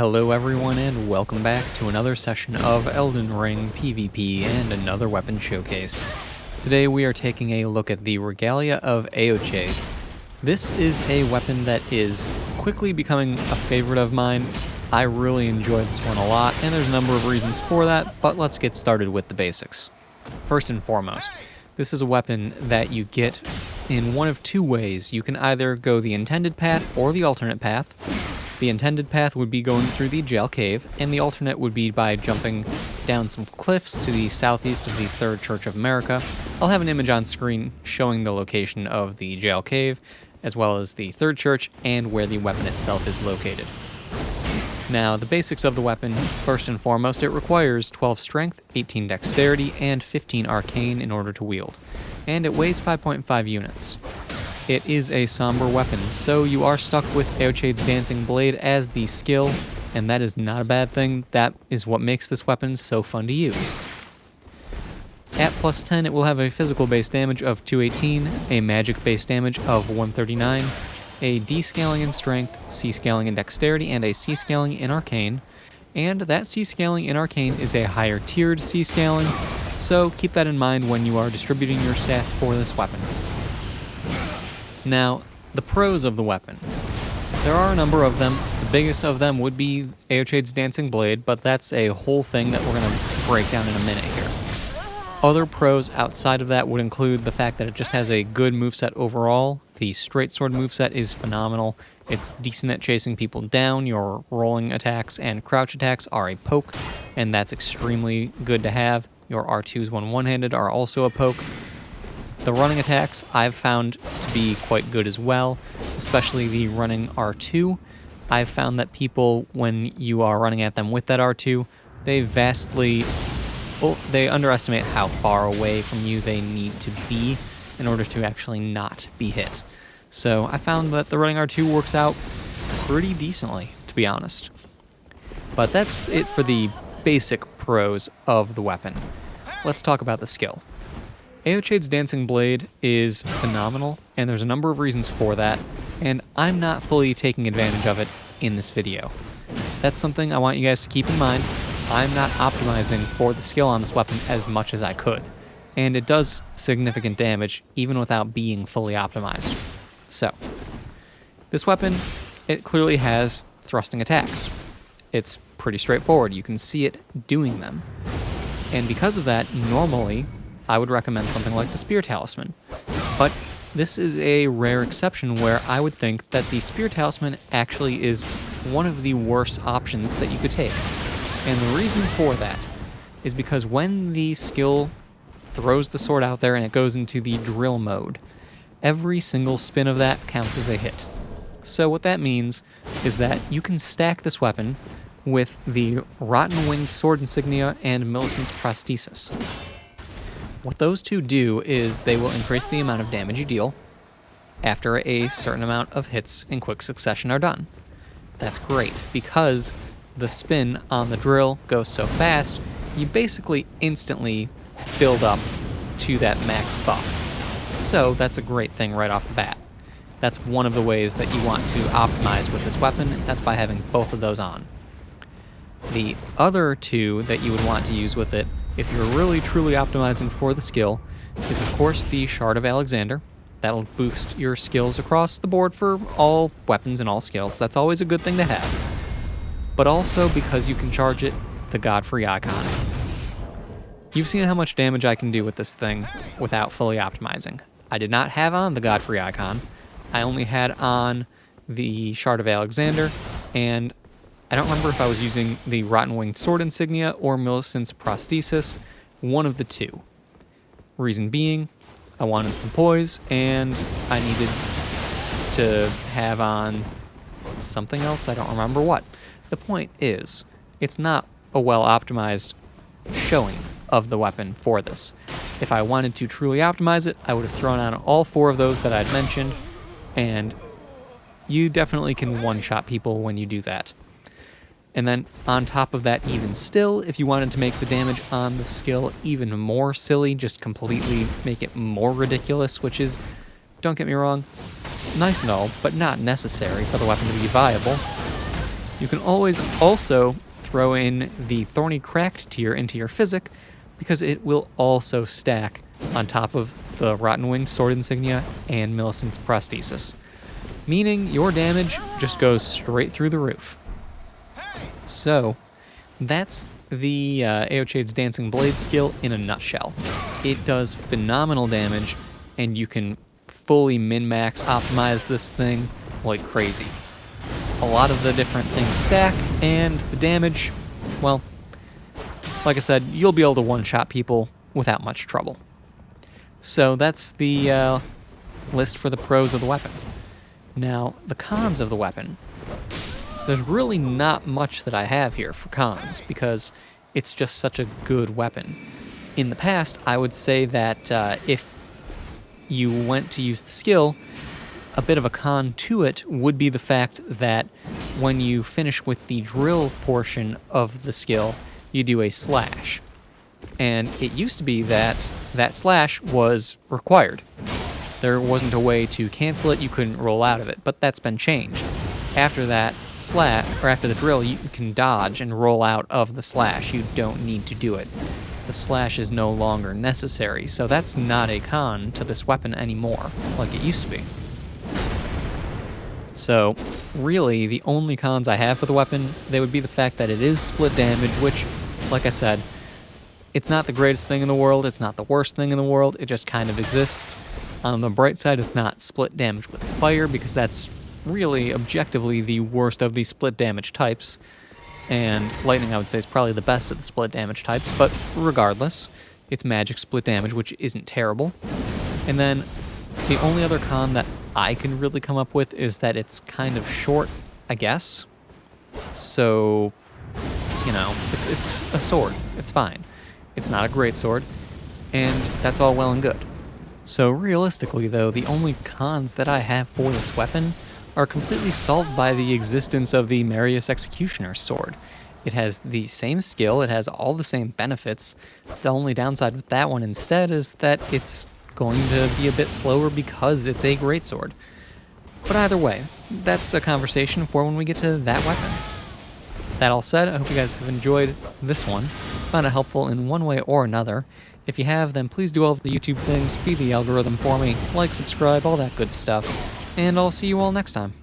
Hello everyone and welcome back to another session of Elden Ring PvP and another weapon showcase. Today we are taking a look at the Regalia of Eochaid. This is a weapon that is quickly becoming a favorite of mine. I really enjoy this one a lot and there's a number of reasons for that, but let's get started with the basics. First and foremost, this is a weapon that you get in one of two ways. You can either go the intended path or the alternate path. The intended path would be going through the jail cave, and the alternate would be by jumping down some cliffs to the southeast of the Third Church of America. I'll have an image on screen showing the location of the jail cave, as well as the Third Church and where the weapon itself is located. Now, the basics of the weapon, first and foremost, it requires 12 strength, 18 dexterity, and 15 arcane in order to wield, and it weighs 5.5 units. It is a somber weapon, so you are stuck with Eochaid's Dancing Blade as the skill, and that is not a bad thing. That is what makes this weapon so fun to use. At plus 10, it will have a physical base damage of 218, a magic base damage of 139, a D scaling in strength, C scaling in dexterity, and a C scaling in arcane. And that C scaling in arcane is a higher tiered C scaling, so keep that in mind when you are distributing your stats for this weapon. Now, the pros of the weapon. There are a number of them. The biggest of them would be Eochaid's Dancing Blade, but that's a whole thing that we're going to break down in a minute here. Other pros outside of that would include the fact that it just has a good moveset overall. The straight sword moveset is phenomenal. It's decent at chasing people down. Your rolling attacks and crouch attacks are a poke, and that's extremely good to have. Your R2s when one-handed are also a poke. The running attacks I've found to be quite good as well, especially the running R2. I've found that people, when you are running at them with that R2, they underestimate how far away from you they need to be in order to actually not be hit. So I found that the running R2 works out pretty decently, to be honest. But that's it for the basic pros of the weapon. Let's talk about the skill. Eochaid's Dancing Blade is phenomenal, and there's a number of reasons for that, and I'm not fully taking advantage of it in this video. That's something I want you guys to keep in mind. I'm not optimizing for the skill on this weapon as much as I could, and it does significant damage even without being fully optimized. So, this weapon, it clearly has thrusting attacks. It's pretty straightforward. You can see it doing them. And because of that, normally, I would recommend something like the Spear Talisman. But this is a rare exception where I would think that the Spear Talisman actually is one of the worst options that you could take. And the reason for that is because when the skill throws the sword out there and it goes into the drill mode, every single spin of that counts as a hit. So what that means is that you can stack this weapon with the Rotten Winged Sword Insignia and Millicent's Prosthesis. What those two do is they will increase the amount of damage you deal after a certain amount of hits in quick succession are done. That's great because the spin on the drill goes so fast, you basically instantly build up to that max buff. So that's a great thing right off the bat. That's one of the ways that you want to optimize with this weapon. That's by having both of those on. The other two that you would want to use with it, if you're really truly optimizing for the skill, is of course the Shard of Alexander. That'll boost your skills across the board for all weapons and all skills. That's always a good thing to have. But also because you can charge it, the Godfrey Icon. You've seen how much damage I can do with this thing without fully optimizing. I did not have on the Godfrey Icon. I only had on the Shard of Alexander, and I don't remember if I was using the Rotten Winged Sword Insignia or Millicent's Prosthesis, one of the two. Reason being, I wanted some poise, and I needed to have on something else, I don't remember what. The point is, it's not a well-optimized showing of the weapon for this. If I wanted to truly optimize it, I would have thrown on all four of those that I'd mentioned, and you definitely can one-shot people when you do that. And then on top of that, even still, if you wanted to make the damage on the skill even more silly, just completely make it more ridiculous, which is, don't get me wrong, nice and all, but not necessary for the weapon to be viable, You can always also throw in the Thorny Cracked tier into your Physic, because it will also stack on top of the Rotten Winged Sword Insignia and Millicent's Prosthesis, meaning your damage just goes straight through the roof. So, that's the Eochaid's Dancing Blade skill in a nutshell. It does phenomenal damage, and you can fully min-max optimize this thing like crazy. A lot of the different things stack, and the damage, well, like I said, you'll be able to one-shot people without much trouble. So that's the list for the pros of the weapon. Now, the cons of the weapon. There's really not much that I have here for cons, because it's just such a good weapon. In the past, I would say that if you went to use the skill, a bit of a con to it would be the fact that when you finish with the drill portion of the skill, you do a slash. And it used to be that that slash was required. There wasn't a way to cancel it, you couldn't roll out of it, but that's been changed. After that slash, or after the drill, you can dodge and roll out of the slash. You don't need to do it. The slash is no longer necessary, so that's not a con to this weapon anymore, like it used to be. So, really, the only cons I have for the weapon, they would be the fact that it is split damage, which, like I said, it's not the greatest thing in the world, it's not the worst thing in the world, it just kind of exists. On the bright side, it's not split damage with fire, because that's really, objectively, the worst of the split damage types. And lightning, I would say, is probably the best of the split damage types, but regardless, it's magic split damage, which isn't terrible. And then, the only other con that I can really come up with is that it's kind of short, I guess. So, you know, it's a sword. It's fine. It's not a great sword, and that's all well and good. So realistically, though, the only cons that I have for this weapon are completely solved by the existence of the Marius Executioner's sword. It has the same skill, it has all the same benefits. The only downside with that one instead is that it's going to be a bit slower because it's a greatsword. But either way, that's a conversation for when we get to that weapon. That all said, I hope you guys have enjoyed this one, found it helpful in one way or another. If you have, then please do all of the YouTube things, feed the algorithm for me, like, subscribe, all that good stuff, and I'll see you all next time.